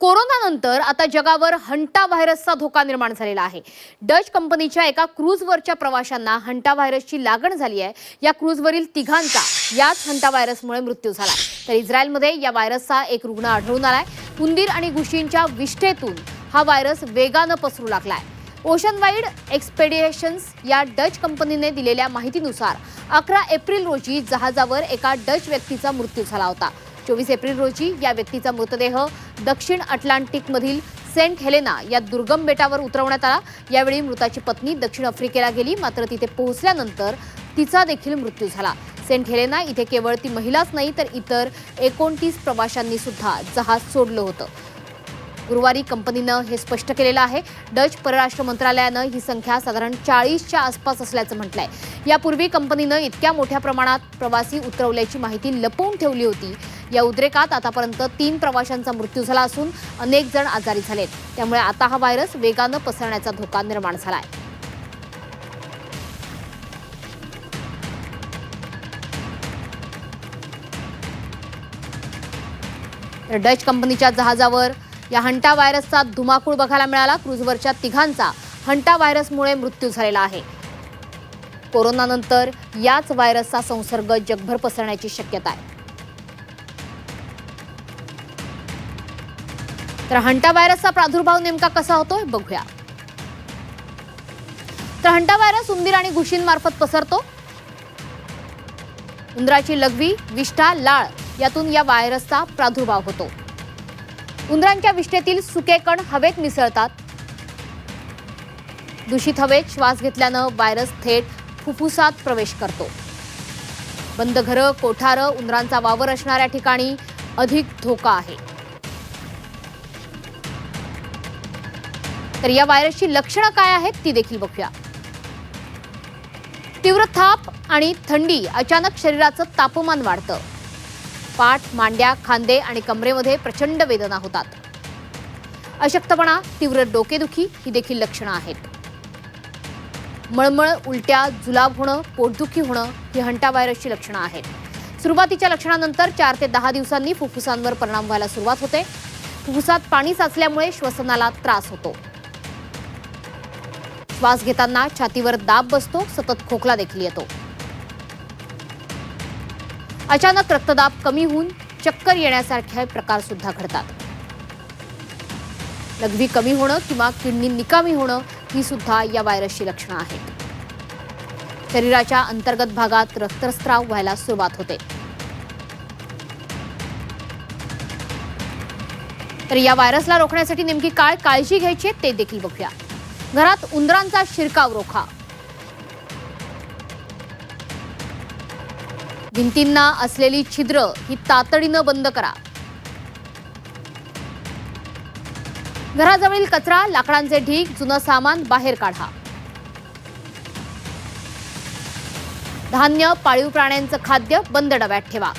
कोरोनानंतर आता जगावर हंटा व्हायरसचा धोका निर्माण झालेला आहे। डच कंपनीच्या एका क्रूझवरच्या प्रवाशांना हंटा व्हायरसची लागण झाली आहे। या क्रूझवरील तिघांचा याच हंटा व्हायरसमुळे मृत्यू झाला। तर इस्रायलमध्ये या व्हायरसचा एक रुग्ण आढळून आलाय। उंदीर आणि घुशींच्या विष्ठेतून हा व्हायरस वेगाने पसरू लागलाय। ओशन वाईड एक्सपेडिशन्स या डच कंपनीने दिलेल्या माहितीनुसार 11 एप्रिल रोजी जहाजावर एका डच व्यक्तीचा मृत्यू झाला होता। 24 एप्रिल रोजी या व्यक्तीचा मृतदेह दक्षिण अटलांटिकमधील सेंट हेलेना या दुर्गम बेटावर उतरवण्यात आला। यावेळी मृताची पत्नी दक्षिण आफ्रिकेला गेली, मात्र तिथे पोहोचल्यानंतर तिचा देखील मृत्यू झाला। सेंट हेलेना इथे केवळ ती महिलाच नाही तर इतर 29 प्रवाशांनी सुद्धा जहाज सोडलं होतं। गुरुवारी कंपनीनं हे स्पष्ट केलेलं आहे। डच परराष्ट्र मंत्रालयानं ही संख्या साधारण 40च्या आसपास असल्याचं म्हटलंय। यापूर्वी कंपनीनं इतक्या मोठ्या प्रमाणात प्रवासी उतरवल्याची माहिती लपवून ठेवली होती। या उद्रेकात आतापर्यंत 3 प्रवाशांचा मृत्यू झाला असून अनेक जण आजारी झालेत। त्यामुळे आता हा व्हायरस वेगानं पसरण्याचा धोका निर्माण झालाय। डच कंपनीच्या जहाजावर या हंटा व्हायरसचा धुमाकूळ बघायला मिळाला। क्रूझवरच्या तिघांचा हंटा व्हायरसमुळे मृत्यू झालेला आहे। कोरोनानंतर याच व्हायरसचा संसर्ग जगभर पसरण्याची शक्यता आहे। तर हंटा व्हायरसचा प्रादुर्भाव नेमका कसा होतोय बघूया। तर हंटा व्हायरस उंदीर आणि घुशींमार्फत पसरतो। उंदराची लघवी, विष्ठा, लाळ यातून या व्हायरसचा प्रादुर्भाव होतो। उंदरांच्या विष्ठेतील सुके कण हवेत मिसळतात। दूषित हवेत श्वास घेतल्यानं व्हायरस थेट फुफ्फुसात प्रवेश करतो। बंद घरं, कोठारं, उंदरांचा वावर असणाऱ्या ठिकाणी अधिक धोका आहे। तर या व्हायरसची लक्षणं काय आहेत ती देखील बघूया। तीव्र थाप आणि थंडी, अचानक शरीराचं तापमान वाढतं। पाठ, मांड्या, खांदे आणि कमरेमध्ये प्रचंड वेदना होतात। अशक्तपणा, तीव्र डोकेदुखी ही देखील लक्षणं आहेत। मळमळ, उलट्या, जुलाब होणं, पोटदुखी होणं ही हंटा व्हायरसची लक्षणं आहेत। सुरुवातीच्या लक्षणानंतर 4 ते 10 दिवसांनी फुफ्फुसांवर परिणाम व्हायला सुरुवात होते। फुफ्फुसात पाणी साचल्यामुळे श्वसनाला त्रास होतो। श्वास घेताना छातीवर दाब बसतो, सतत खोकला देखील येतो। अचानक रक्तदाब कमी होऊन चक्कर येण्यासारखे प्रकार सुद्धा घडतात। लघवी कमी होणं किंवा किडनी निकामी होणं ही सुद्धा या व्हायरसची लक्षणं आहेत। शरीराच्या अंतर्गत भागात रक्तस्राव व्हायला सुरुवात होते। तर या व्हायरसला रोखण्यासाठी नेमकी काय काळजी घ्यायची ते देखील बघूया। घरात उंदरांचा शिरकाव रोखा। भिंतींना असलेली छिद्र ही तातडीनं बंद करा। घराजवळील कचरा, लाकडांचे ढीग, जुनं सामान बाहेर काढा। धान्य, पाळीव प्राण्यांचं खाद्य बंद डब्यात ठेवा।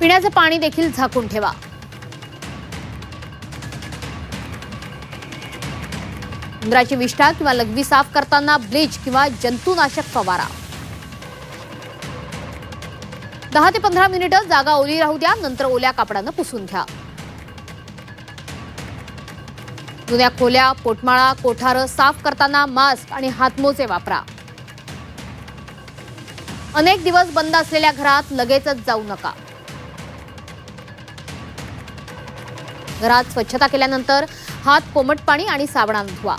पिण्याचं पाणी देखील झाकून ठेवा। उंदराची विष्ठा किंवा लघवी साफ करताना ब्लीच किंवा जंतुनाशक फवारा। 10 ते 15 मिनिटं जागा ओली राहू द्या, नंतर ओल्या कापडानं पुसून घ्या। जुन्या खोल्या, पोटमाळा, कोठारं साफ करताना मास्क आणि हातमोजे वापरा। अनेक दिवस बंद असलेल्या घरात लगेचच जाऊ नका। घरात स्वच्छता केल्यानंतर हात कोमट पाणी आणि साबणाने धुवा।